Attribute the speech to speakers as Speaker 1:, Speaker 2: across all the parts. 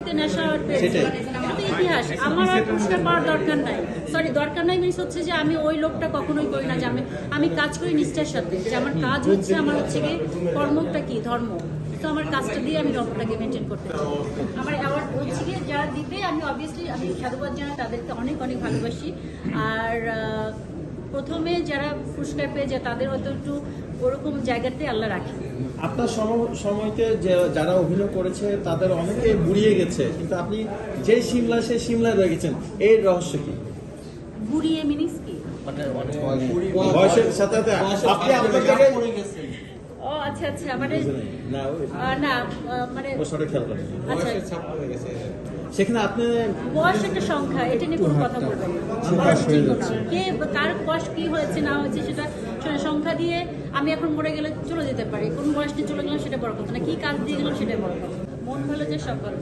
Speaker 1: রক্তে নেশা পেয়েছে, এটা তো ইতিহাস। আমার আর পুরস্কার পাওয়ার দরকার নাই, সরি দরকার নাই মিনস হচ্ছে যে আমি ওই লোকটা কখনোই করি না যে আমি কাজ করি নিষ্ঠার সাথে, যে আমার কাজ হচ্ছে আমার হচ্ছে কি কর্মটা কি ধর্ম, তো আমার কাজটা দিয়ে আমি ধর্মটাকে মেনটেন করতে চাই। আমার অ্যাওয়ার্ড হচ্ছে গিয়ে যারা দিবে আমি অবভিয়াসলি আমি সাধুবাদ জানাই, তাদেরকে অনেক অনেক ভালোবাসি। আর প্রথমে যারা পুরস্কার পেয়ে যায় তাদের হয়তো একটু ওরকম জায়গাতে আল্লাহ রাখে।
Speaker 2: আপনার সময়তে যারা অভিনয় করেছে তাদের অনেকে বুড়িয়ে গেছে, কিন্তু আপনি যে সিমলা সে সিমলায় রয়ে গেছেন, এর রহস্য কি?
Speaker 1: বুড়িয়ে মিনিস কি?
Speaker 2: বয়সের সাথে সাথে আপনি আপনার জায়গায়
Speaker 1: ও আচ্ছা আচ্ছা, মানে
Speaker 2: না
Speaker 1: না মানে
Speaker 2: বছরে খেয়াল করেন
Speaker 1: আচ্ছা
Speaker 2: সেখানে আপনি
Speaker 1: বয়স একটা সংখ্যা, এটা নিয়ে কোনো কথা বলবেন না। বয়স ঠিক না, কে কার বয়স কি হয়েছে না হয়েছে সেটা সংখ্যা দিয়ে আমি এখন মরে গেলে চলে যেতে পারি, কোন বয়স নিয়ে চলে গেলাম সেটা বড় কথা না, কি কাজ দিয়ে গেলাম সেটা বড় কথা। মন ভালো যে সব ভালো।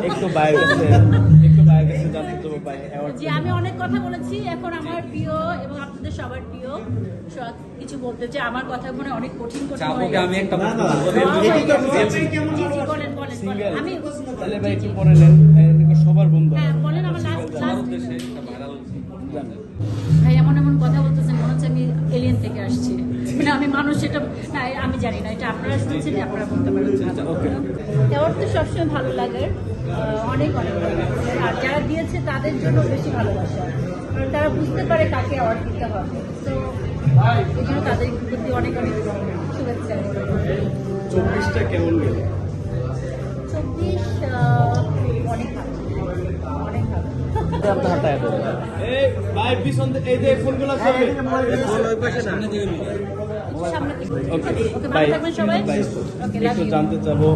Speaker 3: একটু বাইরে গেছে জানতে তো পাই অ্যাওয়ার্ড।
Speaker 1: জি, আমি অনেক কথা বলেছি, এখন আমার প্রিয় এবং আপনাদের সবার প্রিয় কিছু বলতে যে আমার কথা মনে অনেক কঠিন কঠিন হয়ে গেছে।
Speaker 3: আমি একটা
Speaker 2: না না
Speaker 1: বলেন বলেন বলেন, আমি
Speaker 3: তাহলে ভাই একটু পরে নেন, সবার বন্ধু।
Speaker 1: হ্যাঁ বলেন, আমার লাস্ট ভাই এমন এমন কথা বলতেছেন মনে হচ্ছে আমি এলিয়েন থেকে আসছি, মানে আমি মানুষ, এটা না আমি জানি না, এটা আপনারা শুনছেন, আপনারা বলতে পারেন। অ্যাওয়ার্ড তো সবসময় ভালো লাগে, অনেক অনেক ভালো লাগে। আর যারা দিয়েছে তাদের জন্য বেশি ভালোবাসা, কারণ তারা বুঝতে পারে কাকে অ্যাওয়ার্ড দিতে হবে, তো এই জন্য তাদের প্রতি অনেক অনেক শুভেচ্ছা।
Speaker 3: 24টা কেমন গেল?
Speaker 1: 24 অনেক ভালো, অনেক ভালো।
Speaker 3: আপনার হাতায় এই ভাই পিছন এই যে ফোনগুলো করবে
Speaker 1: সামনে থেকে।
Speaker 3: ওকে
Speaker 1: ওকে, ভালো থাকবেন সবাই। ওকে, লাভ
Speaker 3: একটু
Speaker 1: ইউ।
Speaker 3: জানতে চাবো